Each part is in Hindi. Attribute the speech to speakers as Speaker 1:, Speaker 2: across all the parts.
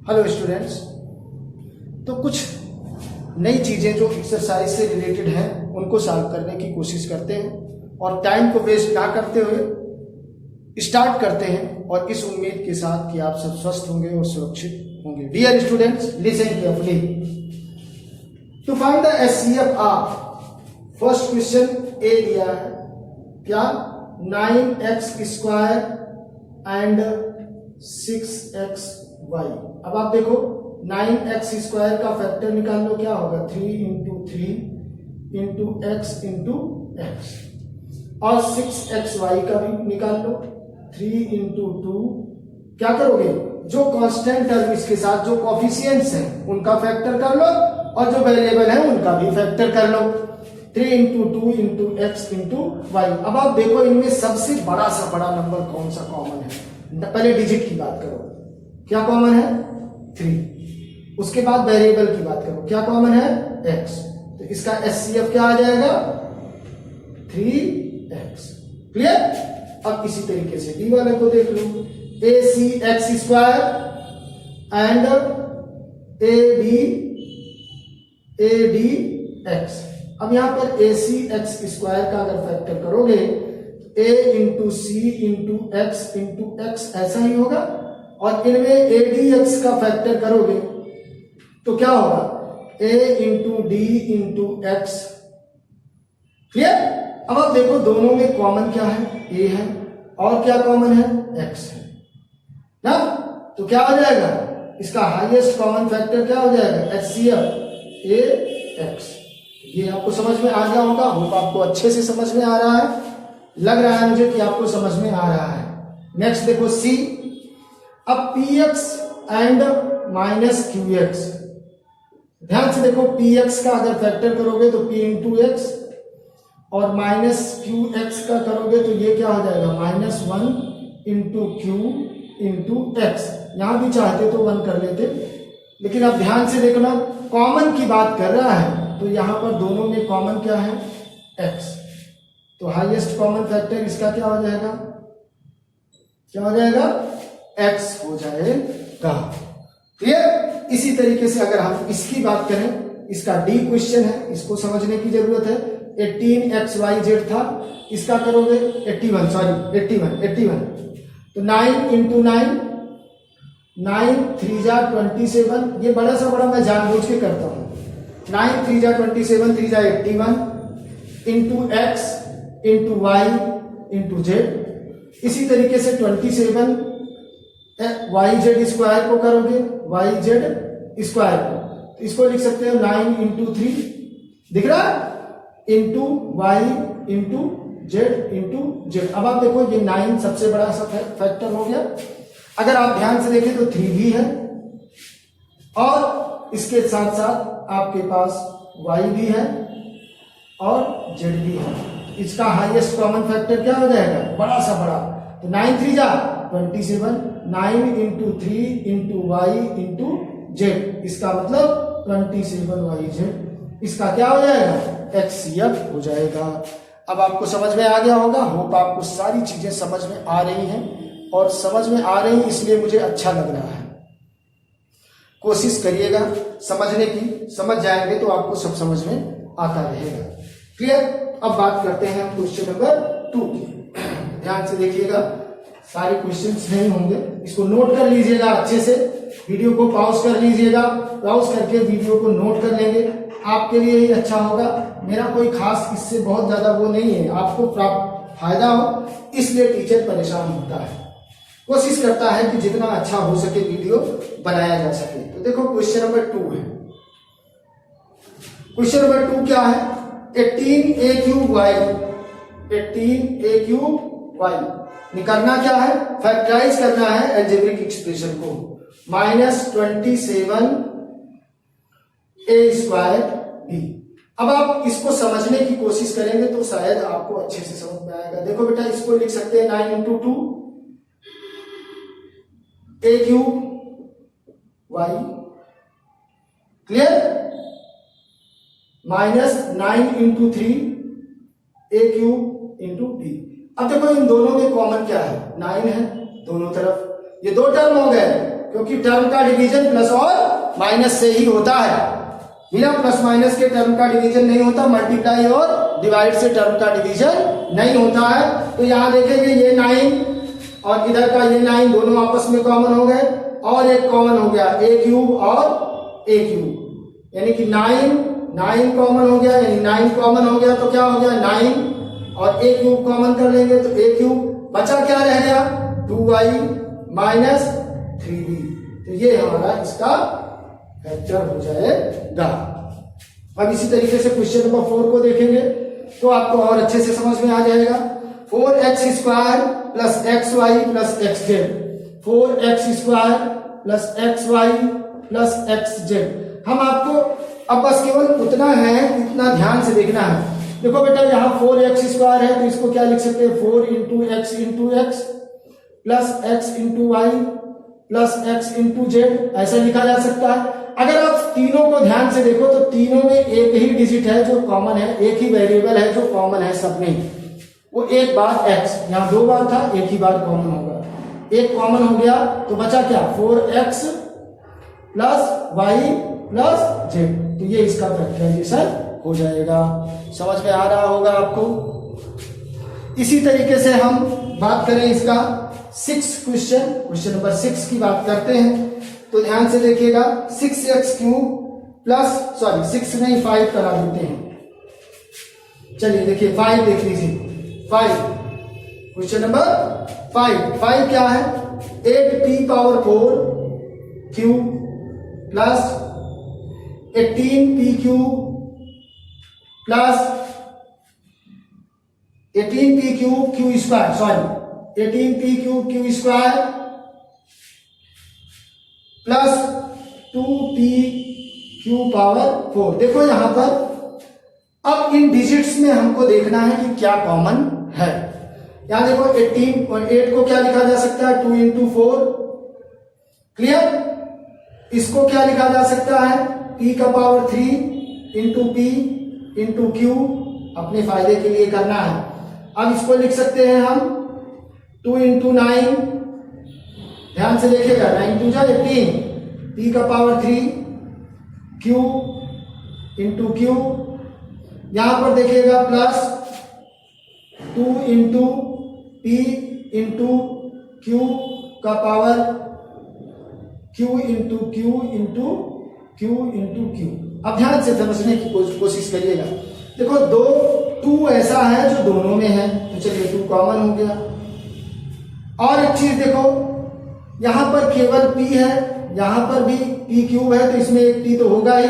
Speaker 1: हेलो स्टूडेंट्स, तो कुछ नई चीज़ें जो एक्सरसाइज से रिलेटेड हैं उनको सॉल्व करने की कोशिश करते हैं और टाइम को वेस्ट ना करते हुए स्टार्ट करते हैं और इस उम्मीद के साथ कि आप सब स्वस्थ होंगे और सुरक्षित होंगे। Dear students, listen carefully to find the HCF of first question A दिया है क्या 9x² एंड 6xy। अब आप देखो 9x² का फैक्टर निकाल लो, क्या होगा 3 × 3 × x × x, और 6xy का भी निकाल लो 3 × 2। क्या करोगे, जो कांस्टेंट टर्म इसके साथ जो कोफिशिएंट्स हैं उनका फैक्टर कर लो और जो वेरिएबल है उनका भी फैक्टर कर लो। 3 × 2 × x × y। अब आप देखो इनमें सबसे बड़ा सा बड़ा नंबर कौन सा कॉमन है। पहले डिजिट की बात करो, क्या कॉमन है 3। उसके बाद वेरिएबल की बात करो, क्या कॉमन है x। तो इसका एचसीएफ क्या आ जाएगा 3x। क्लियर। अब इसी तरीके से डी वाले को देख लो, AC(x² एंड ADx। अब यहां पर AC(x² का अगर फैक्टर करोगे A × C × x × x ऐसा ही होगा, और इनमें ADx का फैक्टर करोगे तो क्या होगा A × D × x। क्लियर। अब आप देखो दोनों में कॉमन क्या है, A है, और क्या कॉमन है x है ना। तो क्या हो जाएगा, इसका हाईएस्ट कॉमन फैक्टर क्या हो जाएगा HCF AX। ये आपको समझ में आ गया होगा, होप आपको अच्छे से समझ में आ रहा है। लग रहा है मुझे कि आपको समझ में आ रहा है। नेक्स्ट देखो C। अब px एंड -qx, ध्यान से देखो px का अगर फैक्टर करोगे तो p × x, और -qx का करोगे तो ये क्या हो जाएगा -1 × q × x। यहां भी चाहते तो 1 कर लेते, लेकिन अब ध्यान से देखना कॉमन की बात कर रहा है तो यहां पर दोनों में कॉमन क्या है x। तो हाईएस्ट कॉमन फैक्टर इसका क्या हो जाएगा, क्या हो जाएगा x हो जाएगा। क्लियर। इसी तरीके से अगर हम इसकी बात करें, इसका डी क्वेश्चन है, इसको समझने की जरूरत है। 18xyz था, इसका करोगे 81 तो 9 × 9 9 3 जा 27। ये बड़ा सा बड़ा मैं जानबूझ के करता हूं। 9 3 जा 27, 3 जा 81 × x × y × z। इसी तरीके से 27 yz² को करोगे yz² को, तो इसको लिख सकते हो 9 × 3, दिख रहा है, × y × z × z। अब आप देखो ये 9 सबसे बड़ा सा फैक्टर हो गया। अगर आप ध्यान से देखें तो 3 भी है, और इसके साथ साथ आपके पास y भी है और z भी है। इसका हाईएस्ट कॉमन फैक्टर क्या हो जाएगा, बड़ा सा बड़ा, तो 9 3 जा 27, 9 × 3 × y × z, इसका मतलब 27yz। इसका क्या हो जाएगा HCF हो जाएगा। अब आपको समझ में आ गया होगा, होप आपको सारी चीजें समझ में आ रही हैं, और समझ में आ रही इसलिए मुझे अच्छा लग रहा है। कोशिश करिएगा समझने की, समझ जाएंगे तो आपको सब समझ में आता रहेगा। क्लियर। अब बात करते हैं क्वेश्चन नंबर 2 की। ध्यान से देखिएगा, सारे क्वेश्चंस नहीं होंगे, इसको नोट कर लीजिएगा अच्छे से। वीडियो को पॉज कर लीजिएगा, पॉज करके वीडियो को नोट कर लेंगे, आपके लिए ही अच्छा होगा। मेरा कोई खास इससे बहुत ज्यादा वो नहीं है, आपको फायदा हो इसलिए टीचर परेशान होता है, कोशिश करता है कि जितना अच्छा हो सके वीडियो बनाया जा सके। तो देखो क्वेश्चन नंबर 2 है। क्वेश्चन नंबर 2 क्या है, 18a³ निकालना क्या है, फैक्टराइज करना है अलजेब्रिक एक्सप्रेशन को। -27a²b। अब आप इसको समझने की कोशिश करेंगे तो शायद आपको अच्छे से समझ में आएगा। देखो बेटा, इसको लिख सकते हैं 9 × 2 a³y। क्लियर। -9 × 3 a³ × b। अब देखो इन दोनों में कॉमन क्या है, 9 है दोनों तरफ, ये 2 टर्म हो गए, क्योंकि टर्म का डिवीजन प्लस और माइनस से ही होता है। बिना प्लस माइनस के टर्म का डिवीजन नहीं होता, मल्टीप्लाई और डिवाइड से टर्म का डिवीजन नहीं होता है। तो यहाँ देखेंगे ये 9 और इधर का ये 9 दोनों आपस में कॉमन हो गए और एक कॉमन हो गया a क्यूब और a क्यूब, यानी कि 9 कॉमन हो गया, यानी 9 कॉमन हो गया तो क्या हो गया 9 और a क्यूब कॉमन कर लेंगे तो a क्यूब, बचा क्या रह गया 2y माइनस 3b। तो ये हमारा इसका फैक्टर हो जाएगा। अब इसी तरीके से क्वेश्चन नंबर 4 को देखेंगे तो आपको और अच्छे से समझ में आ जाएगा। 4x square plus xy plus xz, 4x square plus xy plus xz। हम आपको अब बस केवल उतना है, इतना ध्यान से देखना है। देखो बेटा यहाँ 4x स्क्वायर है तो इसको क्या लिख सकते हैं 4 into x plus x into y plus x into z, ऐसा लिखा जा सकता है। अगर आप तीनों को ध्यान से देखो तो तीनों में एक ही डिजिट है जो कॉमन है, एक ही वेरिएबल है जो कॉमन है सब में, वो एक बार x, यहाँ 2 बार था, एक ही बार कॉमन होगा, एक कॉमन हो गया तो बचा क्या 4x plus Y plus Z. तो ये इसका फैक्टराइजेशन हो जाएगा। समझ में आ रहा होगा आपको। इसी तरीके से हम बात करें इसका 6 क्वेश्चन नंबर 6 की बात करते हैं तो ध्यान से देखिएगा। 6x क्यूब प्लस 6 नहीं 5 करा देते हैं। चलिए देखिए 5 देख लीजिए, 5 क्वेश्चन नंबर 5 क्या है 8p power 4 cube plus 18p cube plus 18p cube Q square 18p cube Q square plus 2p Q power 4। देखो यहां पर अब इन डिजिट्स में हमको देखना है कि क्या कॉमन है। यहां देखो 18 और 8 को क्या लिखा जा सकता है 2 इंटू 4, क्लियर। इसको क्या लिखा जा सकता है p का power 3 into p into Q, अपने फायदे के लिए करना है। अब इसको लिख सकते हैं हम 2 इंटू 9, ध्यान से देखिएगा 9 टू जा 18, p का पावर 3 q इंटू क्यू, यहां पर देखिएगा plus 2 into p into q का power q into q into q into q. अब ध्यान से समझने की कोशिश करिएगा। देखो 2 ऐसा है जो दोनों में है तो चलिए 2 कॉमन हो गया। और एक चीज देखो यहां पर केवल p है, यहां पर भी p क्यूब है तो इसमें एक p तो होगा ही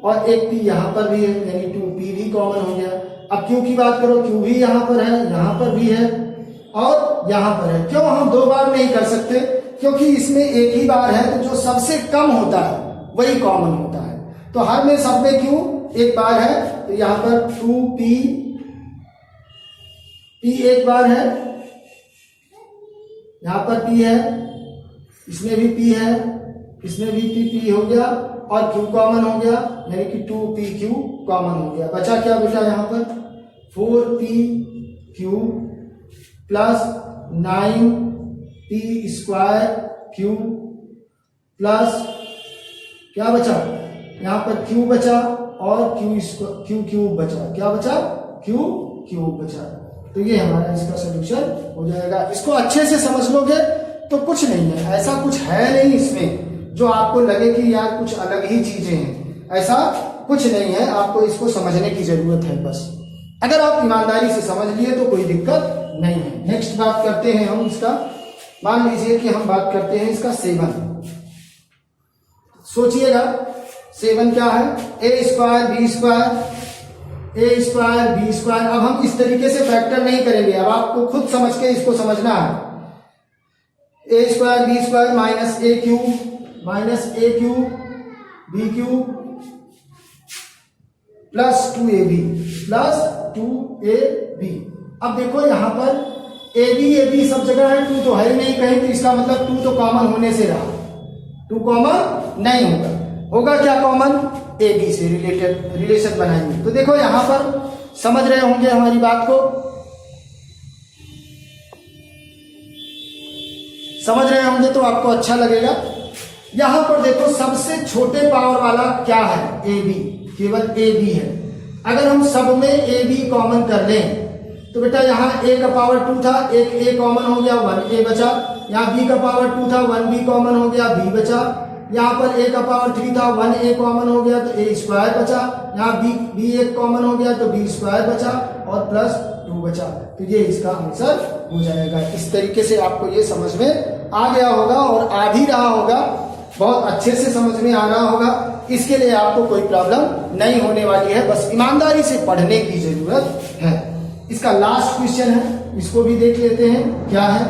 Speaker 1: और एक p यहां पर भी है, यानी 2p भी कॉमन हो गया। अब q की बात करो q भी यहां पर है, यहां पर भी है और यहां पर है। क्यों हम 2 बार नहीं कर सकते, क्योंकि इसमें एक ही बार है तो जो सबसे कम होता है वही कॉमन होता है। तो हर में सब में क्यों एक बार है तो यहां पर 2p एक बार है, यहां पर p है, इसमें भी p है, इसमें भी p हो गया और q कॉमन हो गया, यानी कि 2pq कॉमन हो गया। बचा क्या बेटा यहाँ पर 4pq plus 9p square Q plus क्या बचा यहाँ पर q बचा और q क्यूब बचा, क्या बचा q क्यूब बचा। तो ये हमारा इसका सोल्यूशन हो जाएगा। इसको अच्छे से समझ लोगे तो कुछ नहीं है, ऐसा कुछ है नहीं इसमें जो आपको लगे कि यार कुछ अलग ही चीजें हैं, ऐसा कुछ नहीं है। आपको इसको समझने की जरूरत है बस। अगर आप ईमानदारी से समझ लिए तो कोई दिक्कत नहीं है। नेक्स्ट बात करते हैं हम इसका, मान लीजिए कि हम बात करते हैं इसका 7। सोचिएगा 7 क्या है a स्क्वायर b स्क्वायर। अब हम इस तरीके से फैक्टर नहीं करेंगे, अब आपको खुद समझ के इसको समझना है। a square b square minus a cube b cube plus 2ab। अब देखो यहां पर ab सब जगह है, 2 तो है ही नहीं कहीं, तो इसका मतलब 2 तो कॉमन होने से रहा, 2 कॉमन नहीं होगा क्या कॉमन ab से रिलेशन बनाएंगे। तो देखो यहां पर समझ रहे होंगे हमारी बात को, समझ रहे होंगे तो आपको अच्छा लगेगा। यहां पर देखो सबसे छोटे पावर वाला क्या है, ए बी, केवल ए बी है। अगर हम सब में ए बी कॉमन कर लें तो बेटा यहाँ a का पावर 2 था, एक a कॉमन हो गया, 1a बचा। यहाँ b का पावर 2 था, 1b कॉमन हो गया, b बचा। यहाँ पर a का पावर 3 था, 1a कॉमन हो गया तो a स्क्वायर बचा। यहाँ b एक कॉमन हो गया तो b स्क्वायर बचा और प्लस 2 बचा। तो ये इसका आंसर हो जाएगा। इस तरीके से आपको ये समझ में आ गया होगा और आ भी रहा होगा, बहुत अच्छे से समझ में आ रहा होगा। इसके लिए आपको कोई प्रॉब्लम नहीं होने वाली है, बस ईमानदारी से पढ़ने की जरूरत है। इसका लास्ट क्वेश्चन है, इसको भी देख लेते हैं क्या है।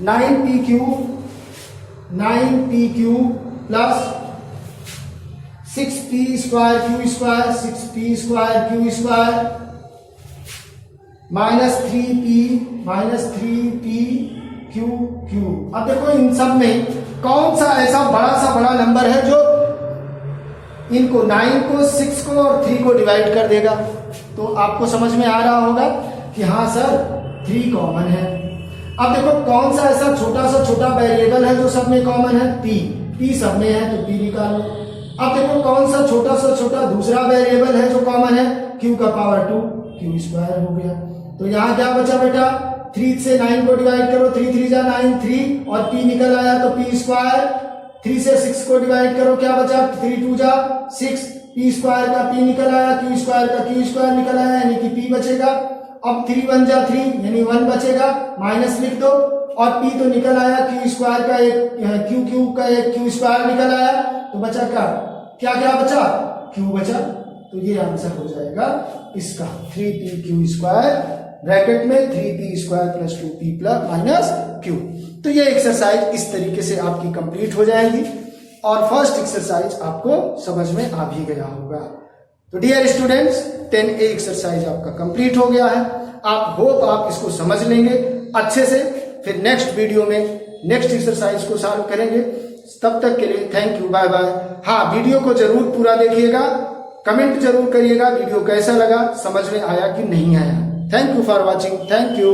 Speaker 1: 9p cube plus 6p square Q square, 6p square Q square minus 3p Q. अब देखो इन सब में कौन सा ऐसा बड़ा नंबर है जो इनको 9 को 6 को और 3 को डिवाइड कर देगा। तो आपको समझ में आ रहा होगा कि हाँ सर 3 कॉमन है। अब देखो कौन सा ऐसा छोटा वेरिएबल है जो सब में कॉमन है, p सब में है तो p निकालो। अब देखो कौन सा छोटा दूसरा वेरिएबल है जो कॉमन है, q का पावर 2, q स्क्वायर हो गया। तो यहाँ क्या बचा बेटा, 3 से 9 को डिवाइड करो, 3 3 जा 9, 3 और p निकल आया तो p स्क्वायर। 3 से 6 को डिवाइड करो, क्या बचा, 3 2 जा 6, p स्क्वायर का p निकल आया, q स्क्वायर का q स्क्वायर निकल आया यानी कि p बचेगा। अब 3 1 जा 3 यानी 1 बचेगा, माइनस लिख दो और p तो निकल आया, q स्क्वायर का एक q का एक q स्क्वायर निकल आया तो बचा क्या बचा, q बचा। तो ये आंसर हो जाएगा इसका 3p स्क्वायर ब्रैकेट में 3p square plus 2p plus minus q। तो ये एक्सरसाइज इस तरीके से आपकी कंप्लीट हो जाएगी और फर्स्ट एक्सरसाइज आपको समझ में आ भी गया होगा। तो डियर स्टूडेंट्स 10A एक्सरसाइज आपका कंप्लीट हो गया है। आप होप आप इसको समझ लेंगे अच्छे से। फिर नेक्स्ट वीडियो में नेक्स्ट एक्सरसाइज को सॉल्व करेंगे। तब तक के लिए थैंक यू, बाय बाय। हाँ, वीडियो को जरूर पूरा देखिएगा, कमेंट जरूर करिएगा वीडियो कैसा लगा, समझ में आया कि नहीं आया। Thank you for watching, thank you.